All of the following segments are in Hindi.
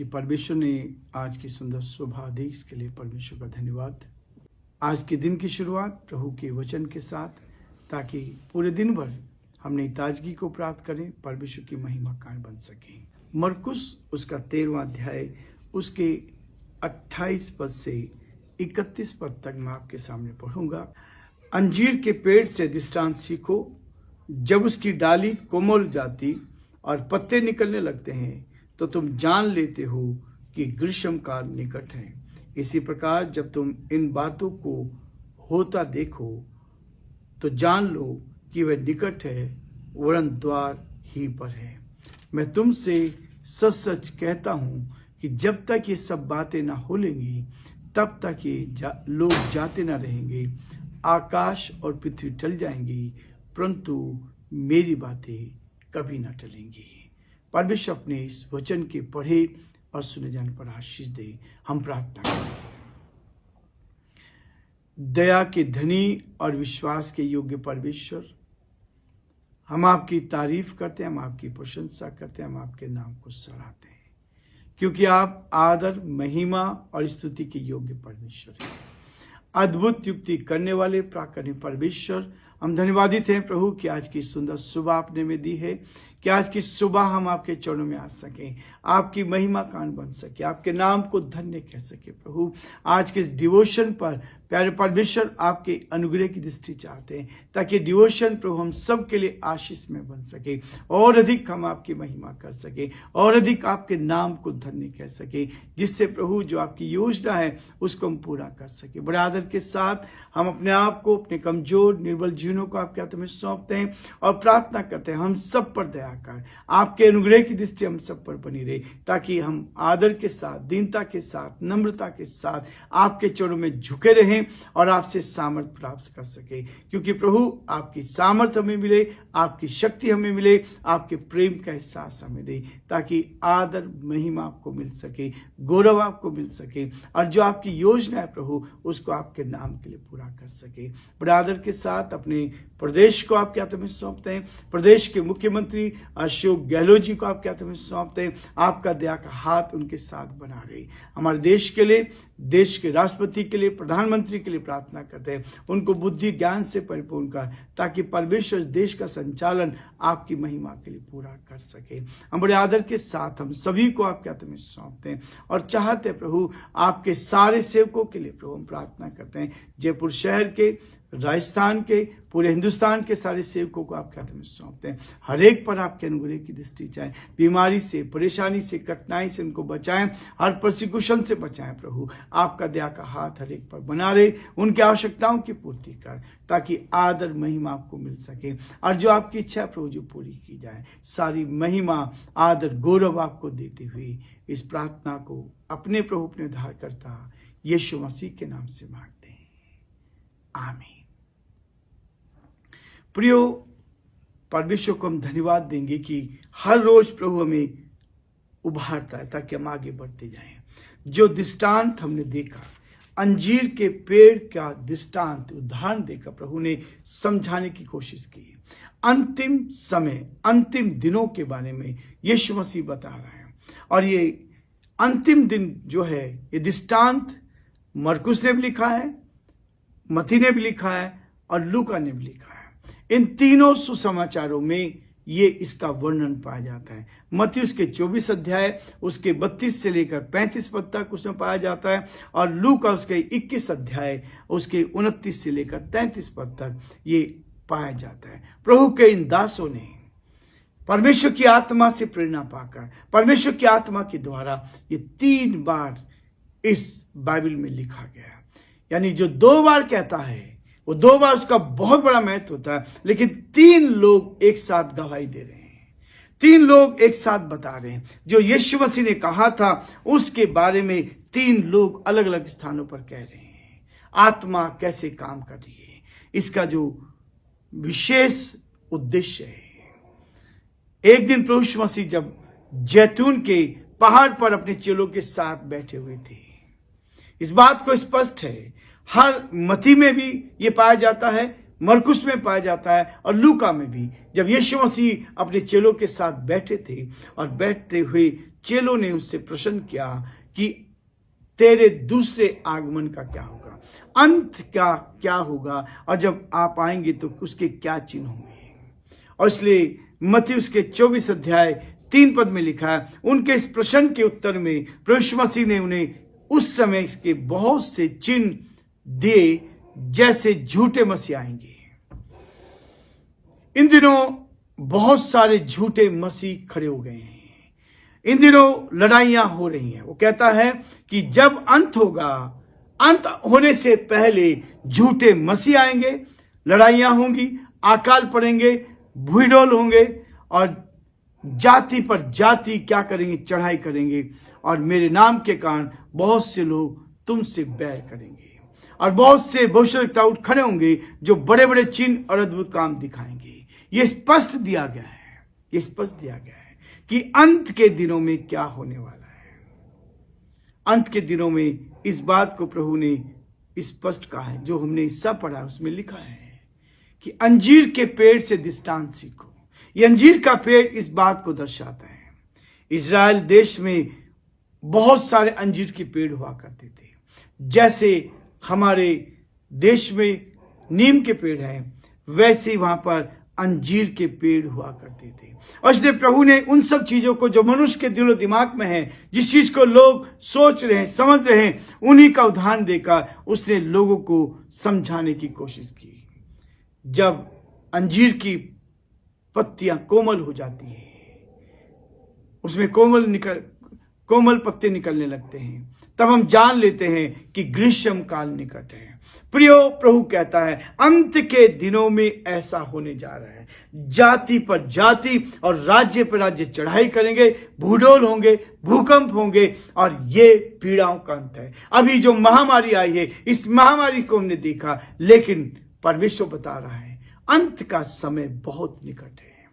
कि परमेश्वर ने आज की सुंदर सुबह दी, इसके लिए परमेश्वर का धन्यवाद। आज के दिन की शुरुआत प्रभु के वचन के साथ, ताकि पूरे दिन भर हम नई ताजगी को प्राप्त करें, परमेश्वर की महिमा कारण बन सके। मरकुस उसका 13वां अध्याय उसके 28 पद से 31 पद तक मैं आपके सामने पढ़ूंगा। अंजीर के पेड़ से दृष्टांत सीखो, जब उसकी डाली कोमल जाती और पत्ते निकलने लगते हैं तो तुम जान लेते हो कि ग्रीष्म काल निकट है। इसी प्रकार जब तुम इन बातों को होता देखो तो जान लो कि वह निकट है, वरन द्वार ही पर है। मैं तुमसे सच सच कहता हूं कि जब तक ये सब बातें ना हो लेंगी तब तक ये लोग जाते ना रहेंगे। आकाश और पृथ्वी टल जाएंगी, परंतु मेरी बातें कभी ना टलेंगी। परमेश्वर अपने इस वचन के पढ़े और सुने जाने पर आशीष दे। हम प्रार्थना करें। दया के धनी और विश्वास के योग्य परमेश्वर, हम आपकी तारीफ करते हैं, हम आपकी प्रशंसा करते हैं, हम आपके नाम को सराहते हैं, क्योंकि आप आदर, महिमा और स्तुति के योग्य परमेश्वर हैं। अद्भुत युक्ति करने वाले प्राकृतिक परमेश्वर, हम धन्यवादित हैं प्रभु कि आज की सुंदर सुबह आपने में दी है, कि आज की सुबह हम आपके चरणों में आ सकें, आपकी महिमा कान बन सके, आपके नाम को धन्य कह सके। प्रभु आज के इस डिवोशन पर प्यारे परमेश्वर आपके अनुग्रह की दृष्टि चाहते हैं, ताकि डिवोशन प्रभु हम सब के लिए आशीष में बन सके, और अधिक हम आपकी महिमा कर सके, और अधिक आपके नाम को धन्य कह सके, जिससे प्रभु जो आपकी योजना है उसको हम पूरा कर सके। बड़े आदर के साथ हम अपने आप को, अपने कमजोर निर्बल जीवनों को आपके हाथों में सौंपते हैं और प्रार्थना करते हैं हम सब पर दया कर, आपके अनुग्रह की दृष्टि हम सब पर बनी रहे, ताकि हम आदर के साथ, दीनता के साथ, नम्रता के साथ आपके चरणों में झुके रहें और आपसे सामर्थ प्राप्त कर सके। क्योंकि प्रभु आपकी सामर्थ हमें मिले, आपकी शक्ति हमें मिले, आपके प्रेम का एहसास हमें दे, ताकि आदर महिमा आपको मिल सके, गौरव आपको मिल सके, और जो आपकी योजना है प्रभु उसको आपके नाम के लिए पूरा कर सके। बड़े आदर के साथ अपने प्रदेश को आपके हाथों में सौंपते हैं। प्रदेश के मुख्यमंत्री अशोक गहलोत जी को आपके हाथों में सौंपते हैं। आपका दया का हाथ उनके साथ बना रहे। हमारे देश के लिए, देश के राष्ट्रपति के लिए, प्रधानमंत्री के लिए प्रार्थना करते हैं, उनको बुद्धि ज्ञान से परिपूर्ण कर, ताकि परमेश्वर देश का संचालन आपकी महिमा के लिए पूरा कर सके। हम बड़े आदर के साथ हम सभी को आपके हाथों में सौंपते हैं और चाहते हैं प्रभु आपके सारे सेवकों के लिए प्रभु हम प्रार्थना करते हैं। जयपुर शहर के, राजस्थान के, पूरे हिंदुस्तान के सारे सेवकों को आपके हाथ में सौंपते हैं। हर एक पर आपके अनुग्रह की दृष्टि चाहे, बीमारी से, परेशानी से, कठिनाई से उनको बचाएं, हर परसिक्यूशन से बचाएं। प्रभु आपका दया का हाथ हर एक पर बना रहे, उनकी आवश्यकताओं की पूर्ति कर, ताकि आदर महिमा आपको मिल सके, और जो आपकी इच्छा प्रभु जो पूरी की जाए। सारी महिमा, आदर, गौरव आपको देते हुए इस प्रार्थना को अपने प्रभु, अपने उद्धारकर्ता यीशु मसीह के नाम से मांगते हैं, आमीन। प्रियो, परमेश्वर को हम धन्यवाद देंगे कि हर रोज प्रभु हमें उभारता है, ताकि हम आगे बढ़ते जाएं। जो दृष्टांत हमने देखा, अंजीर के पेड़ का दृष्टांत, उदाहरण देकर प्रभु ने समझाने की कोशिश की। अंतिम समय, अंतिम दिनों के बारे में यीशु मसीह बता रहे हैं, और ये अंतिम दिन जो है, ये दृष्टांत मरकुस ने भी लिखा है, मत्ती ने भी लिखा है और लूका ने भी लिखा है। इन तीनों सुसमाचारों में ये इसका वर्णन पाया जाता है। मत्ती उसके 24 अध्याय उसके 32 से लेकर 35 पद तक उसमें पाया जाता है, और लूका उसके 21 अध्याय उसके 29 से लेकर 33 पद तक ये पाया जाता है। प्रभु के इन दासों ने परमेश्वर की आत्मा से प्रेरणा पाकर, परमेश्वर की आत्मा के द्वारा ये 3 बार इस बाइबल में लिखा गया। यानी जो 2 बार कहता है वो 2 बार उसका बहुत बड़ा महत्व होता है, लेकिन 3 लोग एक साथ गवाही दे रहे हैं, 3 लोग एक साथ बता रहे हैं। जो यीशु मसीह ने कहा था उसके बारे में 3 लोग अलग अलग स्थानों पर कह रहे हैं। आत्मा कैसे काम कर रही है, इसका जो विशेष उद्देश्य है। एक दिन प्रभु यीशु मसीह जब जैतून के पहाड़ पर अपने चेलों के साथ बैठे हुए थे, इस बात को स्पष्ट है, हर मत्ती में भी ये पाया जाता है, मरकुस में पाया जाता है और लूका में भी। जब यीशु मसीह अपने चेलों के साथ बैठे थे और बैठते हुए चेलों ने उससे प्रश्न किया कि तेरे दूसरे आगमन का क्या होगा, अंत का क्या होगा, और जब आप आएंगे तो उसके क्या चिन्ह होंगे। और इसलिए मत्ती उसके 24 अध्याय 3 पद में लिखा है, उनके इस प्रश्न के उत्तर में प्रभु यीशु मसीह ने उन्हें उस समय के बहुत से चिन्ह दिए जैसे झूठे मसीह आएंगे। इन दिनों बहुत सारे झूठे मसीह खड़े हो गए हैं। इन दिनों लड़ाइयां हो रही हैं। वो कहता है कि जब अंत होगा, अंत होने से पहले झूठे मसीह आएंगे, लड़ाइयां होंगी, अकाल पड़ेंगे, भूडोल होंगे और जाति पर जाति क्या करेंगे, चढ़ाई करेंगे, और मेरे नाम के कारण बहुत से लोग तुमसे बैर करेंगे और बहुत से भविष्यवक्ता उठ खड़े होंगे जो बड़े बड़े चिन्ह और अद्भुत काम दिखाएंगे। ये स्पष्ट दिया गया है, ये स्पष्ट दिया गया है कि अंत के दिनों में क्या होने वाला है। अंत के दिनों में इस बात को प्रभु ने स्पष्ट कहा है, जो हमने हिस्सा पढ़ा उसमें लिखा है कि अंजीर के पेड़ से दृष्टांत सीखो। ये अंजीर का पेड़ इस बात को दर्शाता है। इजराइल देश में बहुत सारे अंजीर के पेड़ हुआ करते थे, जैसे हमारे देश में नीम के पेड़ हैं, वैसे वहां पर अंजीर के पेड़ हुआ करते थे। और इसलिए प्रभु ने उन सब चीजों को जो मनुष्य के दिलो दिमाग में है, जिस चीज को लोग सोच रहे हैं, समझ रहे हैं, उन्हीं का उदाहरण देकर उसने लोगों को समझाने की कोशिश की। जब अंजीर की पत्तियां कोमल हो जाती है, उसमें कोमल पत्ते निकलने लगते हैं, तब हम जान लेते हैं कि ग्रीष्म काल निकट है। प्रियो, प्रभु कहता है अंत के दिनों में ऐसा होने जा रहा है। जाति पर जाति और राज्य पर राज्य चढ़ाई करेंगे, भूडोल होंगे, भूकंप होंगे, और ये पीड़ाओं का अंत है। अभी जो महामारी आई है, इस महामारी को हमने देखा, लेकिन परमेश्वर बता रहा है अंत का समय बहुत निकट है,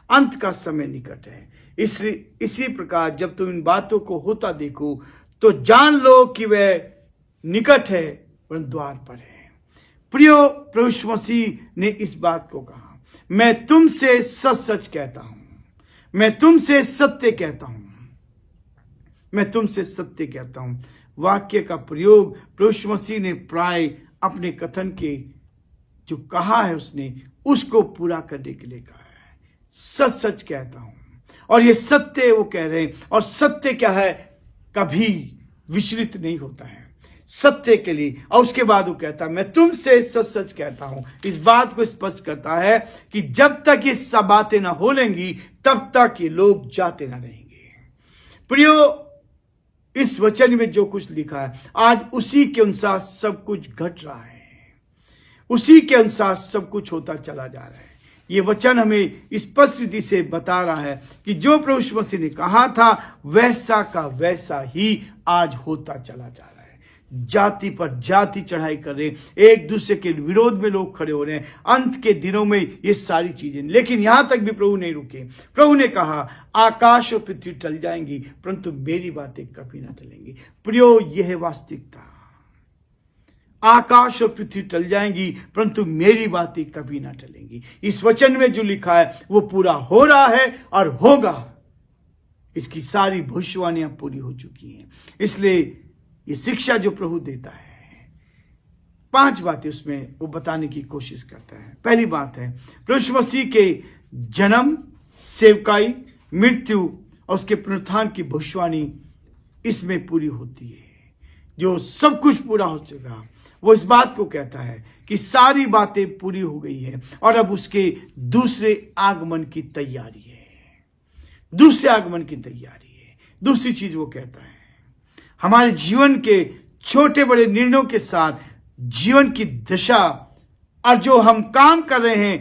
अंत का समय निकट है। इसी प्रकार जब तुम इन बातों को होता देखो तो जान लो कि वह निकट है, वह द्वार पर है। प्रियो, प्रभु यीशु मसीह ने इस बात को कहा, मैं तुमसे सच सच कहता हूं, मैं तुमसे सत्य कहता हूं, मैं तुमसे सत्य कहता हूं। वाक्य का प्रयोग प्रभु यीशु मसीह ने प्राय अपने कथन के जो कहा है उसने उसको पूरा करने के लिए कहा है। सच सच कहता हूं, और ये सत्य वो कह रहे हैं। और सत्य क्या है, कभी विचलित नहीं होता है सत्य के लिए। और उसके बाद वो कहता है मैं तुमसे सच सच कहता हूं। इस बात को स्पष्ट करता है कि जब तक ये सब बातें ना हो लेंगी तब तक ये लोग जाते ना रहेंगे। प्रियो, इस वचन में जो कुछ लिखा है आज उसी के अनुसार सब कुछ घट रहा है, उसी के अनुसार सब कुछ होता चला जा रहा है। ये वचन हमें स्पष्ट रीति से बता रहा है कि जो प्रभु यीशु मसीह ने कहा था वैसा का वैसा ही आज होता चला जा रहा है। जाति पर जाति चढ़ाई कर रहे, एक दूसरे के विरोध में लोग खड़े हो रहे हैं। अंत के दिनों में ये सारी चीजें, लेकिन यहां तक भी प्रभु नहीं रुके। प्रभु ने कहा आकाश और पृथ्वी टल जाएंगी परंतु मेरी बातें कभी ना टलेंगी। प्रियो, यह है वास्तविकता। आकाश और पृथ्वी टल जाएंगी परंतु मेरी बातें कभी ना टलेंगी। इस वचन में जो लिखा है वो पूरा हो रहा है और होगा। इसकी सारी भविष्यवाणियां पूरी हो चुकी हैं। इसलिए ये शिक्षा जो प्रभु देता है, 5 बातें उसमें वो बताने की कोशिश करता है। पहली बात है प्रभु यीशु मसीह के जन्म, सेवकाई, मृत्यु और उसके पुनरुत्थान की भविष्यवाणी इसमें पूरी होती है। जो सब कुछ पूरा हो चुका वो इस बात को कहता है कि सारी बातें पूरी हो गई है और अब उसके दूसरे आगमन की तैयारी है। दूसरे आगमन की तैयारी है। दूसरी चीज वो कहता है हमारे जीवन के छोटे बड़े निर्णयों के साथ जीवन की दशा और जो हम काम कर रहे हैं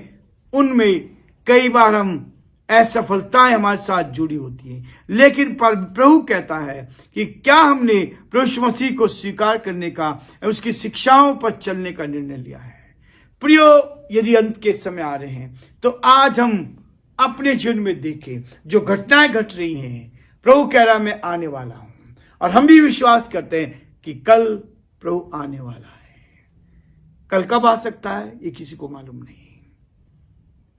उनमें कई बार हम असफलताएं हमारे साथ जुड़ी होती हैं, लेकिन प्रभु कहता है कि क्या हमने प्रभु यीशु मसीह को स्वीकार करने का, उसकी शिक्षाओं पर चलने का निर्णय लिया है। प्रियो, यदि अंत के समय आ रहे हैं तो आज हम अपने जीवन में देखें जो घटनाएं घट रही हैं। प्रभु कह रहा मैं आने वाला हूं और हम भी विश्वास करते हैं कि कल प्रभु आने वाला है। कल कब आ सकता है ये किसी को मालूम नहीं।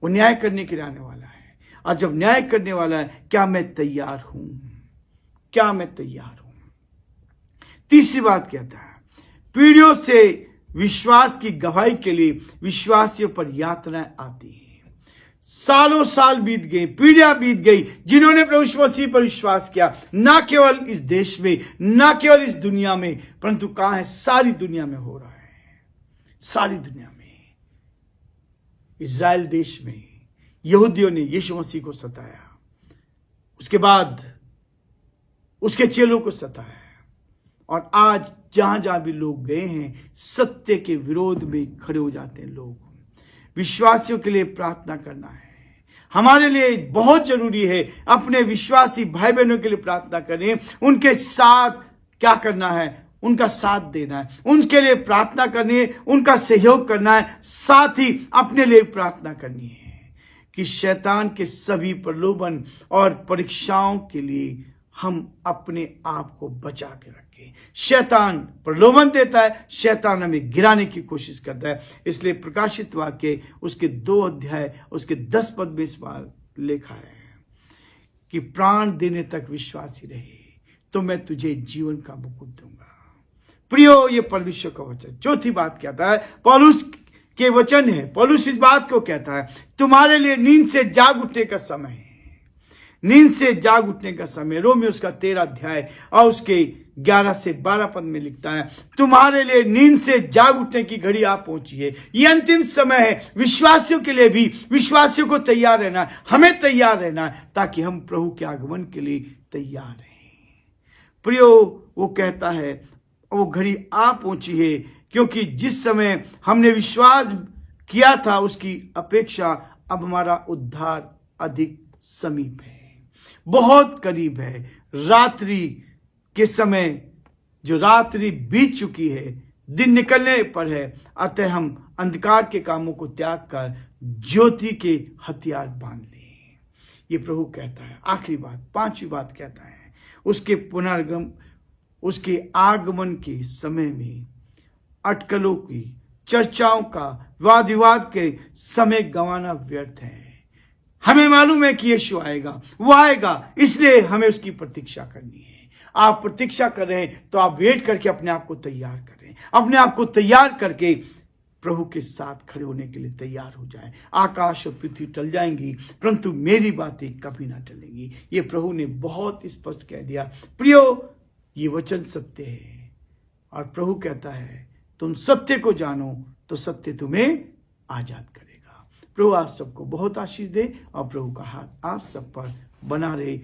वो न्याय करने के लिए आने वाला है, और जब न्याय करने वाला है, क्या मैं तैयार हूं? क्या मैं तैयार हूं? तीसरी बात कहता है, पीढ़ियों से विश्वास की गवाही के लिए विश्वासियों पर यातनाएं आती हैं। सालों साल बीत गए, पीढ़ियां बीत गई, जिन्होंने प्रभु यीशु मसीह पर विश्वास किया, ना केवल इस देश में, ना केवल इस दुनिया में, परंतु कहां है, सारी दुनिया में हो रहा है। सारी दुनिया में, इज़राइल देश में यहूदियों ने यीशु मसीह को सताया, उसके बाद उसके चेलों को सताया, और आज जहां जहां भी लोग गए हैं, सत्य के विरोध में खड़े हो जाते हैं लोग। विश्वासियों के लिए प्रार्थना करना है। हमारे लिए बहुत जरूरी है अपने विश्वासी भाई बहनों के लिए प्रार्थना करें, उनके साथ क्या करना है, उनका साथ देना है, उनके लिए प्रार्थना करनी है, उनका सहयोग करना है, साथ ही अपने लिए प्रार्थना करनी है कि शैतान के सभी प्रलोभन और परीक्षाओं के लिए हम अपने आप को बचा के रखें। शैतान प्रलोभन देता है, शैतान हमें गिराने की कोशिश करता है। इसलिए प्रकाशित वाक्य उसके 2 अध्याय उसके 10 पद में इस बार लिखा है कि प्राण देने तक विश्वासी रहे तो मैं तुझे जीवन का मुकुट दूंगा। प्रियो, ये परमेश्वर का वचन। चौथी बात कहता है, पौलुस के वचन है, पौलुस इस बात को कहता है, तुम्हारे लिए नींद से जाग उठने का समय है। नींद से जाग उठने का समय। रोमियो उसका 13 अध्याय और उसके 11 से 12 पद में लिखता है, तुम्हारे लिए नींद से जाग उठने की घड़ी आ पहुंची है। ये अंतिम समय है विश्वासियों के लिए भी। विश्वासियों को तैयार रहना है, हमें तैयार रहना है, ताकि हम प्रभु के आगमन के लिए तैयार रहें। प्रियो, वो कहता है वो घड़ी आ पहुंची है, क्योंकि जिस समय हमने विश्वास किया था उसकी अपेक्षा अब हमारा उद्धार अधिक समीप है, बहुत करीब है। रात्रि के समय, जो रात्रि बीत चुकी है, दिन निकलने पर है, अतः हम अंधकार के कामों को त्याग कर ज्योति के हथियार बांध लें। ये प्रभु कहता है। आखिरी बात, 5वीं बात कहता है, उसके आगमन के समय में अटकलों की, चर्चाओं का, वाद विवाद के समय गंवाना व्यर्थ है। हमें मालूम है कि यीशु आएगा, वो आएगा, इसलिए हमें उसकी प्रतीक्षा करनी है। आप प्रतीक्षा कर रहे हैं तो आप वेट करके अपने आप को तैयार करें, अपने आप को तैयार करके प्रभु के साथ खड़े होने के लिए तैयार हो जाएं। आकाश और पृथ्वी टल जाएंगी, परंतु मेरी बातें कभी ना टलेंगी। ये प्रभु ने बहुत स्पष्ट कह दिया। प्रियो, ये वचन सत्य है, और प्रभु कहता है तुम सत्य को जानो तो सत्य तुम्हें आजाद करेगा। प्रभु आप सबको बहुत आशीष दे, और प्रभु का हाथ आप सब पर बना रहे।